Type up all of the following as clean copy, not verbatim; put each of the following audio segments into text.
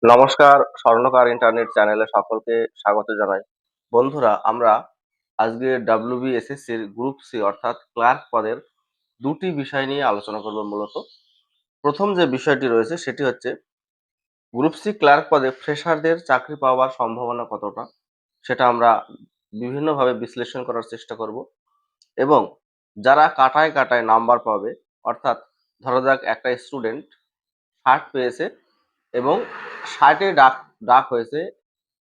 নমস্কার, স্বর্ণকার ইন্টারনেট চ্যানেলে সকলকে স্বাগত জানাই। বন্ধুরা, আমরা আজকে WBSSC-র গ্রুপ সি অর্থাৎ ক্লার্ক পদের দুটি বিষয় নিয়ে আলোচনা করব মূলত। প্রথম যে বিষয়টি রয়েছে সেটি হচ্ছে গ্রুপ সি ক্লার্ক পদে ফ্রেশারদের চাকরি পাওয়ার সম্ভাবনা কতটা, সেটা আমরা বিভিন্নভাবে বিশ্লেষণ করার চেষ্টা করব। এবং যারা কাটায় কাটায় নাম্বার পাবে, অর্থাৎ ধরা যাক একটা স্টুডেন্ট 60 পেয়েছে এবং 60-এ ডাক হয়েছে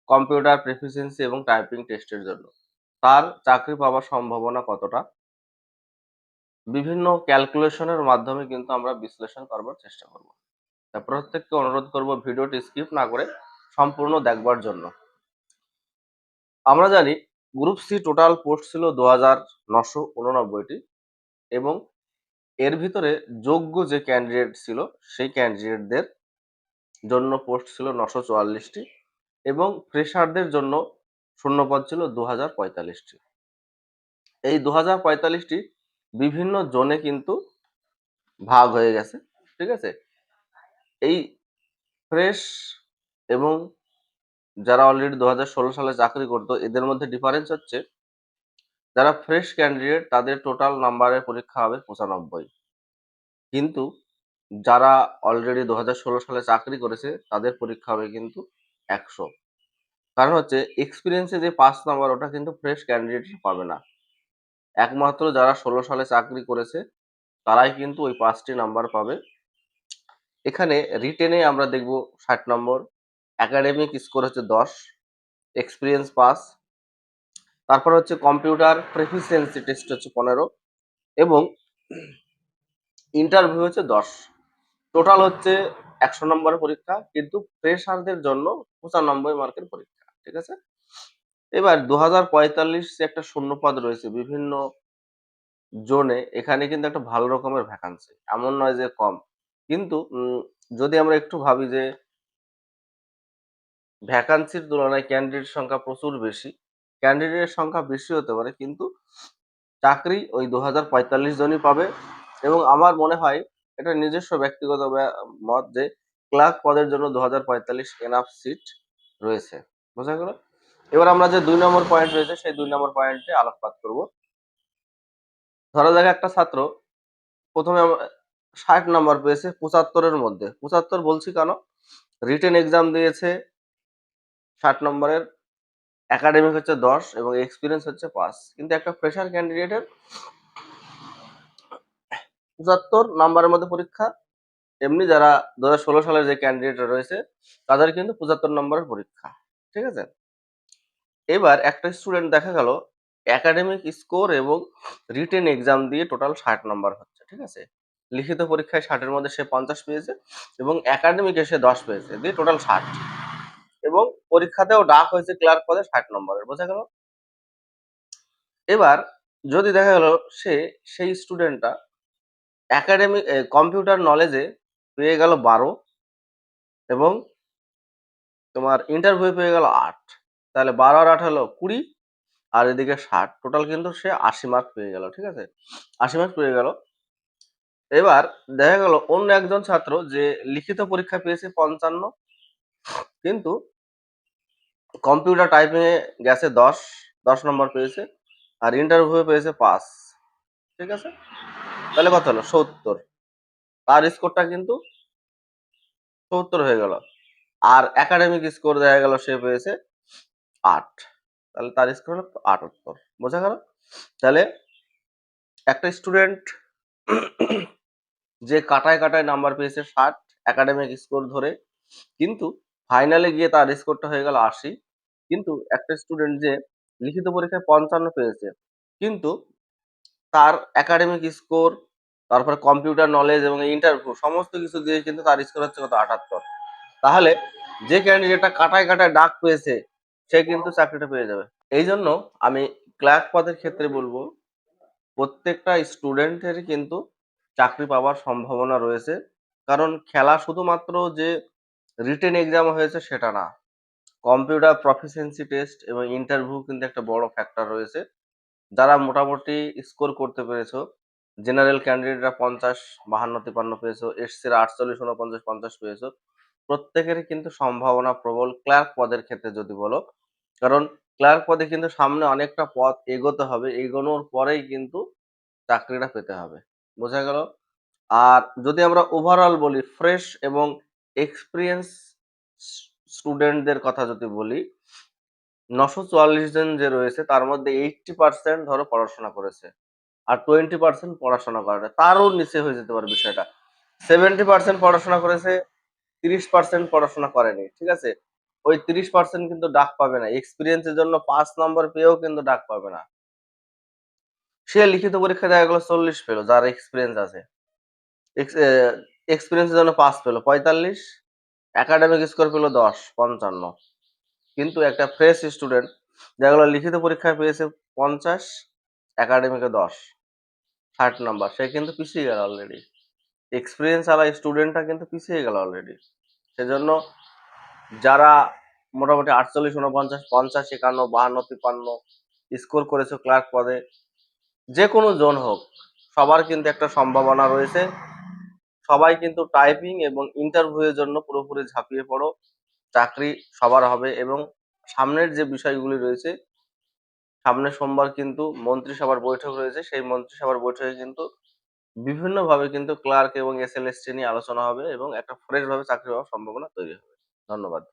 কম্পিউটার প্রফিসিয়েন্সি এবং টাইপিং টেস্টের জন্য। তার চাকরি পাওয়ার সম্ভাবনা কতটা? বিভিন্ন ক্যালকুলেশনের মাধ্যমে কিন্তু আমরা বিশ্লেষণ করবার চেষ্টা করব। প্রত্যেককে অনুরোধ করব ভিডিওটি স্কিপ না করে সম্পূর্ণ দেখবার জন্য। আমরা জানি গ্রুপ সি টোটাল পোস্ট ছিল 2989টি এবং এর ভিতরে যোগ্য যে ক্যান্ডিডেট ছিল সেই ক্যান্ডিডেটদের জন্য পোস্ট ছিল 944টি এবং ফ্রেশারদের জন্য শূন্যপদ ছিল 2045টি। এই 2045টি বিভিন্ন জোনে কিন্তু ভাগ হয়ে গেছে, ঠিক আছে। এই ফ্রেশ এবং যারা অলরেডি 2016 সালে চাকরি করতো এদের মধ্যে ডিফারেন্স হচ্ছে, যারা ফ্রেশ ক্যান্ডিডেট তাদের টোটাল নাম্বারের পরীক্ষা হবে 95, কিন্তু যারা অলরেডি 2016 সালে চাকরি করেছে তাদের পরীক্ষা হবে কিন্তু 100। কারণ হচ্ছে এক্সপিরিয়েন্সে যে 5 নাম্বার ওটা কিন্তু ফ্রেশ ক্যান্ডিডেট পাবে না। একমাত্র যারা 16 সালে চাকরি করেছে তারাই কিন্তু ওই 5টি নাম্বার পাবে। এখানে রিটেনে আমরা দেখব 60 নম্বর, একাডেমিক স্কোর হচ্ছে 10, এক্সপিরিয়েন্স পাস, তারপর হচ্ছে কম্পিউটার প্রফিসিয়েন্সি টেস্ট হচ্ছে 15 এবং ইন্টারভিউ হচ্ছে 10। টোটাল হচ্ছে 100 নম্বরের পরীক্ষা, কিন্তু ফ্রেশারদের জন্য 95 মার্কের পরীক্ষা, ঠিক আছে। এবার 2045 যে একটা শূন্যপদ রয়েছে বিভিন্ন জোনে, এখানে কিন্তু একটা ভালো রকমের ভ্যাকান্সি, এমন নয় যে কম। কিন্তু যদি আমরা একটু ভাবি যে ভ্যাকান্সির তুলনায় ক্যান্ডিডেট সংখ্যা প্রচুর বেশি, ক্যান্ডিডেটের সংখ্যা বেশি হতে পারে কিন্তু চাকরি ওই 2045 জনই পাবে। এবং আমার মনে হয় এটা নিজস্ব ব্যক্তিগত মত যে ক্লার্ক পদের জন্য 2045 এনাফ সিট রয়েছে। বোঝা গেল? এবার আমরা যে 2 নম্বর পয়েন্ট রয়েছে সেই 2 নম্বর পয়েন্টে আলোকপাত করব। ধরা যাক একটা ছাত্র প্রথমে 60 নাম্বার পেয়েছে 75-এর মধ্যে। 75 বলছি কেন? রিটেন এক্সাম দিয়েছে 60 নম্বরের, একাডেমিক হচ্ছে 10 এবং এক্সপিরিয়েন্স হচ্ছে 5, কিন্তু একটা ফ্রেশার ক্যান্ডিডেটের 75 নাম্বারের মধ্যে পরীক্ষা। এমনি যারা 2016 সালের যে ক্যান্ডিডেট রয়েছে তাদের কিন্তু 75 নম্বরের পরীক্ষা, ঠিক আছে। এবার একটা স্টুডেন্ট দেখা গেল একাডেমিক স্কোর এবং রিটেন এক্সাম দিয়ে টোটাল 60 নাম্বার হচ্ছে, ঠিক আছে। লিখিত পরীক্ষায় 60-এর মধ্যে সে 50 পেয়েছে এবং একাডেমিকে সে 10 পেয়েছে, দিয়ে টোটাল 60 এবং পরীক্ষাতেও ডাক হয়েছে ক্লার্ক পদে 60 নম্বরের। বোঝা গেল? এবার যদি দেখা গেল সেই স্টুডেন্টটা একাডেমিক কম্পিউটার নলেজে পেয়ে গেল 12 এবং তোমার ইন্টারভিউ পেয়ে গেল 8, তাহলে 12 আর 8 হলো 20 আর এদিকে 60, টোটাল কিন্তু সে 80 মার্ক পেয়ে গেল, ঠিক আছে। 80 মার্ক পেয়ে গেল। এবার দেখা গেল অন্য একজন ছাত্র যে লিখিত পরীক্ষা পেয়েছে 55 কিন্তু কম্পিউটার টাইপিং এ গেছে 10 নম্বর পেয়েছে আর ইন্টারভিউ পেয়েছে 5, ঠিক আছে। তাহলে কত হলো? 70। তার স্কোরটা কিন্তু 70 হয়ে গেল। আর একাডেমিক স্কোর দেখা গেল সে পেয়েছে 8, তাহলে তার স্কোর হলো 78। বোঝা গেল? তাহলে একটা স্টুডেন্ট যে কাটায় কাটায় নাম্বার পেয়েছে 60 একাডেমিক স্কোর ধরে, কিন্তু ফাইনালে গিয়ে তার স্কোরটা হয়ে গেল 80। কিন্তু একটা স্টুডেন্ট যে লিখিত পরীক্ষায় 55 পেয়েছে কিন্তু তার একাডেমিক স্কোর, তারপরে কম্পিউটার নলেজ এবং ইন্টারভিউ সমস্ত কিছু দিয়ে কিন্তু তার স্কোর হচ্ছে কত? 78। তাহলে যে ক্যান্ডিডেটটা কাটায় কাটায় ডাক পেয়েছে সে কিন্তু চাকরিটা পেয়ে যাবে। এই জন্য আমি ক্লার্ক পদের ক্ষেত্রে বলবো প্রত্যেকটা স্টুডেন্টের কিন্তু চাকরি পাওয়ার সম্ভাবনা রয়েছে। কারণ খেলা শুধুমাত্র যে রিটেন এক্সাম হয়েছে সেটা না, কম্পিউটার প্রফিসিয়েন্সি টেস্ট এবং ইন্টারভিউ কিন্তু একটা বড় ফ্যাক্টর রয়েছে। যারা মোটামুটি স্কোর করতে পেরেছো, জেনারেল ক্যান্ডিডেটরা 50, 52, 53 পেয়েছো, এসসিরা 48, 49, 50 পেয়েছো, প্রত্যেকেরই কিন্তু সম্ভাবনা প্রবল ক্লার্ক পদের ক্ষেত্রে যদি বলো, কারণ ক্লার্ক পদে কিন্তু সামনে অনেকটা পথ এগোতে হবে, এগোনোর পরেই কিন্তু চাকরিটা পেতে হবে। বোঝা গেল? আর যদি আমরা ওভারঅল বলি, ফ্রেশ এবং এক্সপিরিয়েন্স স্টুডেন্টদের কথা যদি বলি, 944 জন যে রয়েছে তার মধ্যে 80% ধরো পড়াশোনা করেছে। আর 20% পড়াশোনা করে না। তারও নিচে হয়ে যেতে পারে বিষয়টা। 70% পড়াশোনা করেছে, 30% পড়াশোনা করেনি। ঠিক আছে? ওই 30% কিন্তু ডাক পাবে না। এক্সপেরিয়েন্স এর জন্য 5 নম্বর পেয়েও কিন্তু ডাক পাবে না। সে লিখিত পরীক্ষায় দেখা গেল 40 পেল, যার এক্সপেরিয়েন্স আছে। এক্সপেরিয়েন্স এর জন্য 5 পেল 45, একাডেমিক স্কোর পেল 10 55। কিন্তু একটা ফ্রেশ স্টুডেন্ট দেখা গেল লিখিত পরীক্ষায় পেয়েছে 50, একাডেমিকে 10, 60 নাম্বার, সে কিন্তু পিছিয়ে গেল অলরেডি। এক্সপিরিয়েন্স আলা স্টুডেন্টটা কিন্তু পিছিয়ে গেল অলরেডি। সেজন্য যারা মোটামুটি 48, 49, 50, 51, 52, 53 স্কোর করেছে ক্লার্ক পদে, যে কোনো জোন হোক, সবার কিন্তু একটা সম্ভাবনা রয়েছে। সবাই কিন্তু টাইপিং এবং ইন্টারভিউ এর জন্য পুরোপুরি ঝাঁপিয়ে পড়ো। চাকরি সবার হবে। এবং সামনের যে বিষয়গুলি রয়েছে, সামনে সোমবার কিন্তু মন্ত্রিসভার বৈঠক রয়েছে। সেই মন্ত্রিসভার বৈঠকে কিন্তু বিভিন্নভাবে কিন্তু ক্লার্ক এবং এসএলএসটি নিয়ে আলোচনা হবে এবং একটা ফ্রেশ ভাবে চাকরি পাওয়ার সম্ভাবনা তৈরি হবে। ধন্যবাদ।